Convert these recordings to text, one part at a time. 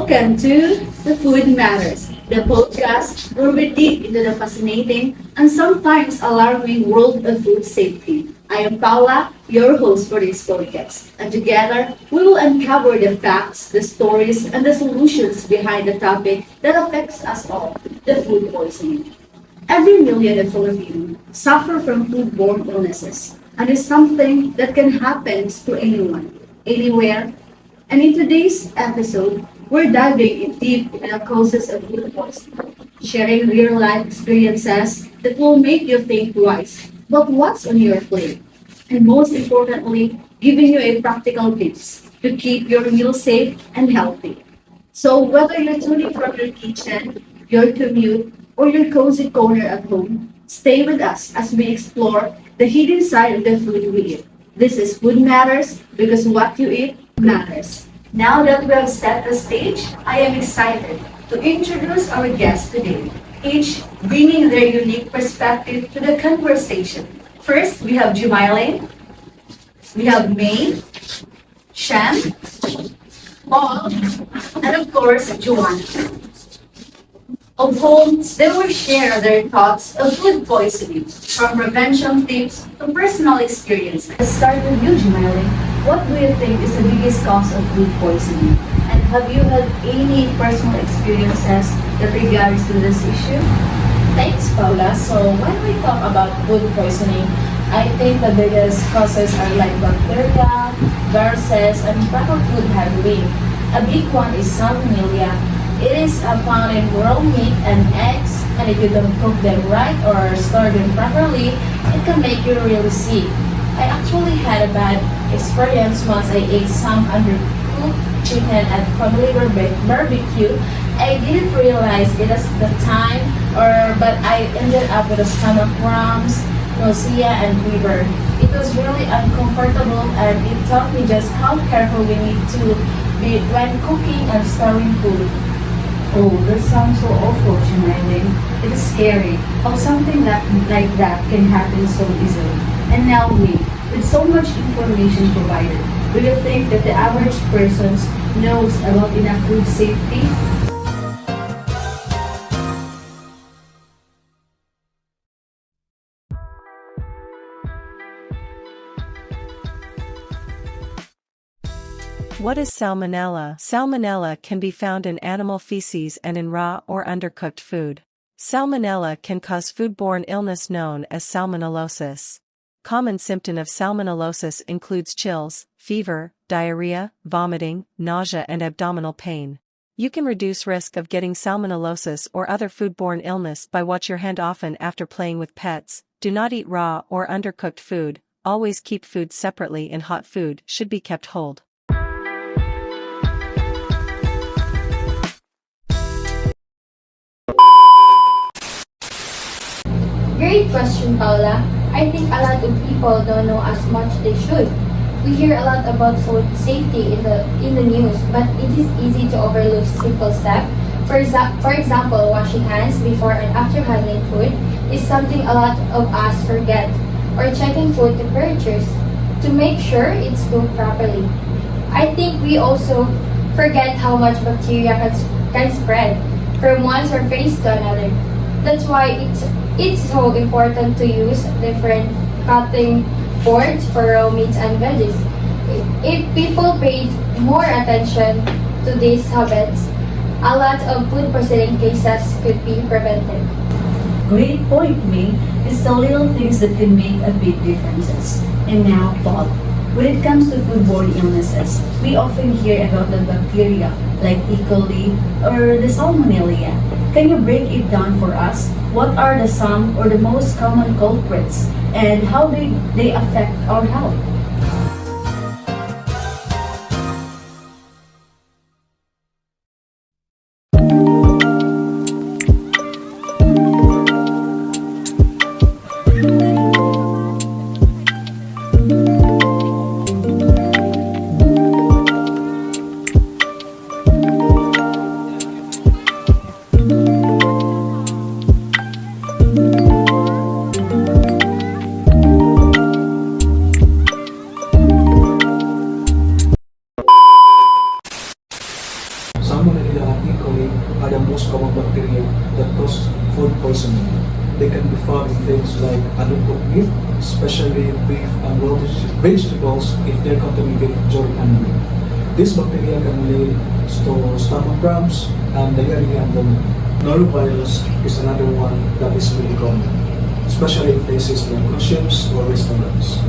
Welcome to The Food Matters, the podcast where we dig into the fascinating and sometimes alarming world of food safety. I am Paula, your host for this podcast, and together we will uncover the facts, the stories, and the solutions behind the topic that affects us all, the food poisoning. Every million of Filipinos suffer from foodborne illnesses, and it's something that can happen to anyone, anywhere. And in today's episode, we're diving deep into the causes of food poisoning, sharing real life experiences that will make you think twice about what's on your plate, and most importantly, giving you a practical tips to keep your meal safe and healthy. So whether you're tuning from your kitchen, your commute, or your cozy corner at home, stay with us as we explore the hidden side of the food we eat. This is Food Matters because what you eat matters. Now that we have set the stage, I am excited to introduce our guests today, each bringing their unique perspective to the conversation. First, we have Jumailin, we have May, Shem, Paul, and of course, Joanna of whom they will share their thoughts of food poisoning, from prevention tips to personal experiences. Let's start with you, Jumeli. What do you think is the biggest cause of food poisoning? And have you had any personal experiences that regards to this issue? Thanks, Paula. So when we talk about food poisoning, I think the biggest causes are like bacteria, viruses, and improper food handling. A big one is salmonella. It is found in raw meat and eggs, and if you don't cook them right or store them properly, it can make you really sick. I actually had a bad experience once I ate some undercooked chicken at family barbecue. I didn't realize it at the time, but I ended up with a stomach cramps, nausea, and fever. It was really uncomfortable, and it taught me just how careful we need to be when cooking and storing food. Oh, that sounds so awful, Jumailin. It is scary how something like that can happen so easily. And now we, with so much information provided, do you think that the average person knows about enough food safety? What is salmonella? Salmonella can be found in animal feces and in raw or undercooked food. Salmonella can cause foodborne illness known as salmonellosis. Common symptom of salmonellosis includes chills, fever, diarrhea, vomiting, nausea and abdominal pain. You can reduce risk of getting salmonellosis or other foodborne illness by wash your hand often after playing with pets. Do not eat raw or undercooked food. Always keep food separately and hot food should be kept cold. Great question, Paula. I think a lot of people don't know as much they should. We hear a lot about food safety in the news, but it is easy to overlook simple steps. For example, washing hands before and after handling food is something a lot of us forget, or checking food temperatures to make sure it's cooked properly. I think we also forget how much bacteria can spread from one surface to another. That's why it's so important to use different cutting boards for raw meats and veggies. If people paid more attention to these habits, a lot of food poisoning cases could be prevented. Great point, May. It's the little things that can make a big differences. And now, Paul. When it comes to foodborne illnesses, we often hear about the bacteria like E. coli or the salmonella. Can you break it down for us? What are some or the most common culprits and how they affect our health? and raw vegetables if they're contaminated during handling. This bacteria can lead to stomach cramps and diarrhea and vomiting. Norovirus is another one that is really common, especially in places like cruise ships or restaurants.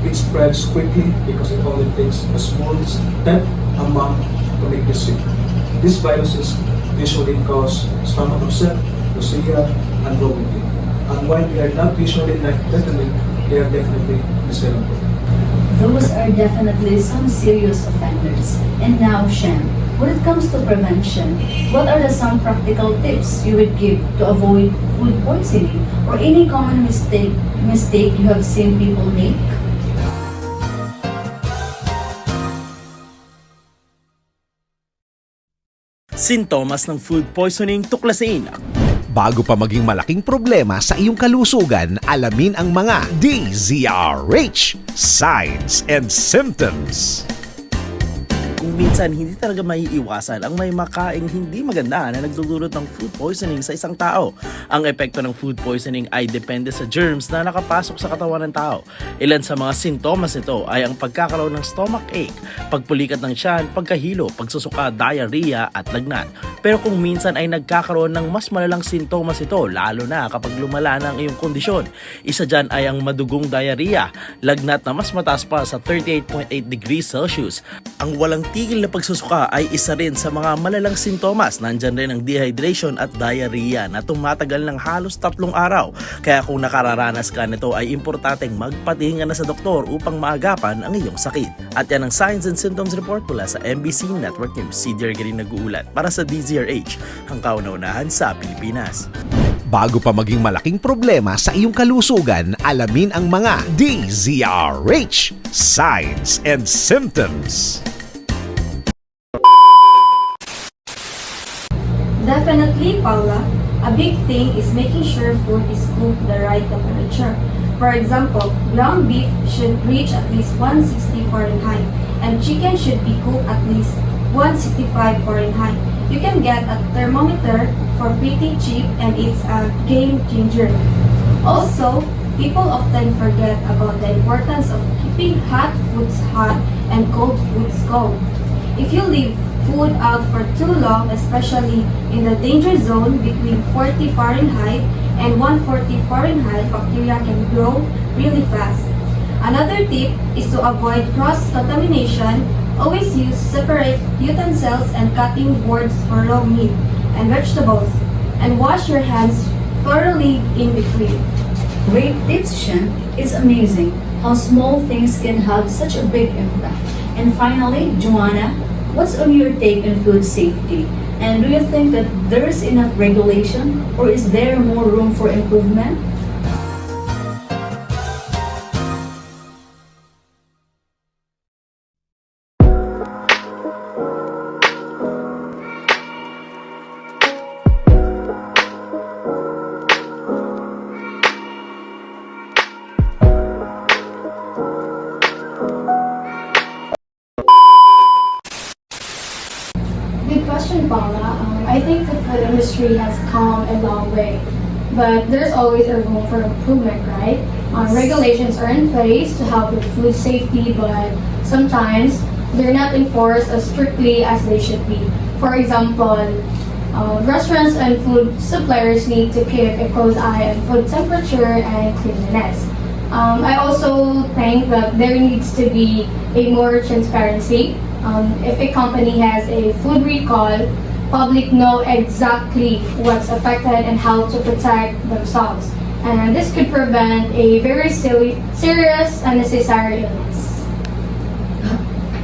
It spreads quickly because it only takes a small step a month to make you sick. These viruses usually cause stomach upset, nausea, and vomiting. And while they are not usually life-threatening, they are definitely miserable. Those are definitely some serious offenders. And now, Shem, when it comes to prevention, what are some practical tips you would give to avoid food poisoning or any common mistake you have seen people make? Sintomas ng food poisoning tuklasin. Bago pa maging malaking problema sa iyong kalusugan, alamin ang mga DZRH signs and symptoms. Kung minsan hindi talaga maiiwasan ang may makaing hindi maganda na nagdudulot ng food poisoning sa isang tao. Ang epekto ng food poisoning ay depende sa germs na nakapasok sa katawan ng tao. Ilan sa mga sintomas nito ay ang pagkakaroon ng stomach ache, pagpulikat ng tiyan, pagkahilo, pagsusuka, diarrhea at lagnat. Pero kung minsan ay nagkakaroon ng mas malalang sintomas ito, lalo na kapag lumala na ang iyong kondisyon. Isa dyan ay ang madugong diarrhea, lagnat na mas mataas pa sa 38.8 degrees Celsius. Ang walang tigil na pagsusuka ay isa rin sa mga malalang sintomas. Nandyan rin ang dehydration at diarrhea na tumatagal ng halos 3 araw. Kaya kung nakararanas ka nito ay importanteng magpatingin na sa doktor upang maagapan ang iyong sakit. At yan ang Signs and Symptoms Report mula sa MBC Network News. Si Dergerin nag-uulat para sa DZRH, ang kauna-unahan sa Pilipinas. Bago pa maging malaking problema sa iyong kalusugan, alamin ang mga DZRH signs and symptoms. Definitely, Paula. A big thing is making sure food is cooked the right temperature. For example, ground beef should reach at least 160 Fahrenheit and chicken should be cooked at least 165 Fahrenheit. You can get a thermometer for pretty cheap and it's a game changer. Also, people often forget about the importance of keeping hot foods hot and cold foods cold. If you leave food out for too long, especially in the danger zone between 40 Fahrenheit and 140 Fahrenheit, bacteria can grow really fast. Another tip is to avoid cross-contamination. Always use separate utensils and cutting boards for raw meat and vegetables, and wash your hands thoroughly in between. Great tips, Shem. It's amazing how small things can have such a big impact. And finally, Joanna, what's on your take on food safety? And do you think that there is enough regulation or is there more room for improvement? Good question, Paula. I think the food industry has come a long way, but there's always a room for improvement, right? Regulations are in place to help with food safety, but sometimes they're not enforced as strictly as they should be. For example, restaurants and food suppliers need to keep a close eye on food temperature and cleanliness. I also think that there needs to be a more transparency. If a company has a food recall, public know exactly what's affected and how to protect themselves. And this could prevent a very serious unnecessary illness.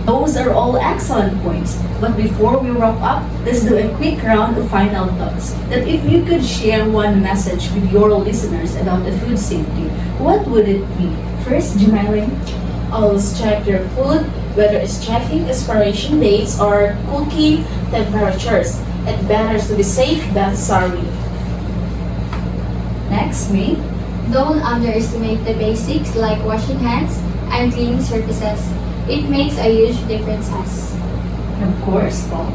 Those are all excellent points. But before we wrap up, let's do a quick round of final thoughts. That if you could share one message with your listeners about the food safety, what would it be? First, Jimarin. Always check your food, whether it's checking expiration dates or cooking temperatures. It better to be safe than sorry. Next, me. Don't underestimate the basics like washing hands and cleaning surfaces. It makes a huge difference. Of course, Paul.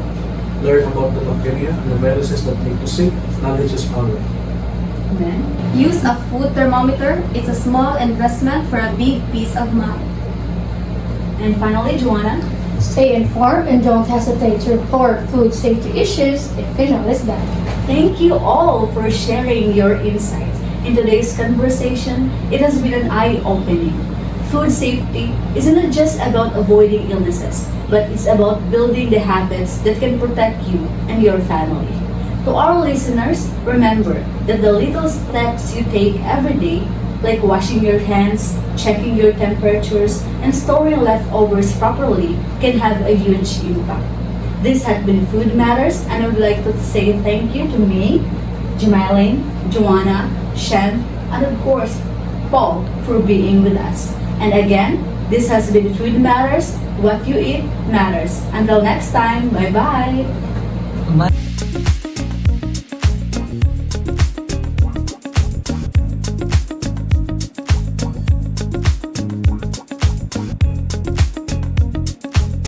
Learn about the bacteria and the viruses that make you sick. Knowledge is power. Amen. Use a food thermometer. It's a small investment for a big peace of mind. And finally, Joanna. Stay informed and don't hesitate to report food safety issues if you notice them. Thank you all for sharing your insights. In today's conversation, it has been an eye-opening. Food safety isn't just about avoiding illnesses, but it's about building the habits that can protect you and your family. To our listeners, remember that the little steps you take every day, like washing your hands, checking your temperatures, and storing leftovers properly, can have a huge impact. This has been Food Matters, and I would like to say thank you to me, Jamaline, Joanna, Shem, and of course, Paul for being with us. And again, this has been Food Matters. What you eat matters. Until next time, bye-bye.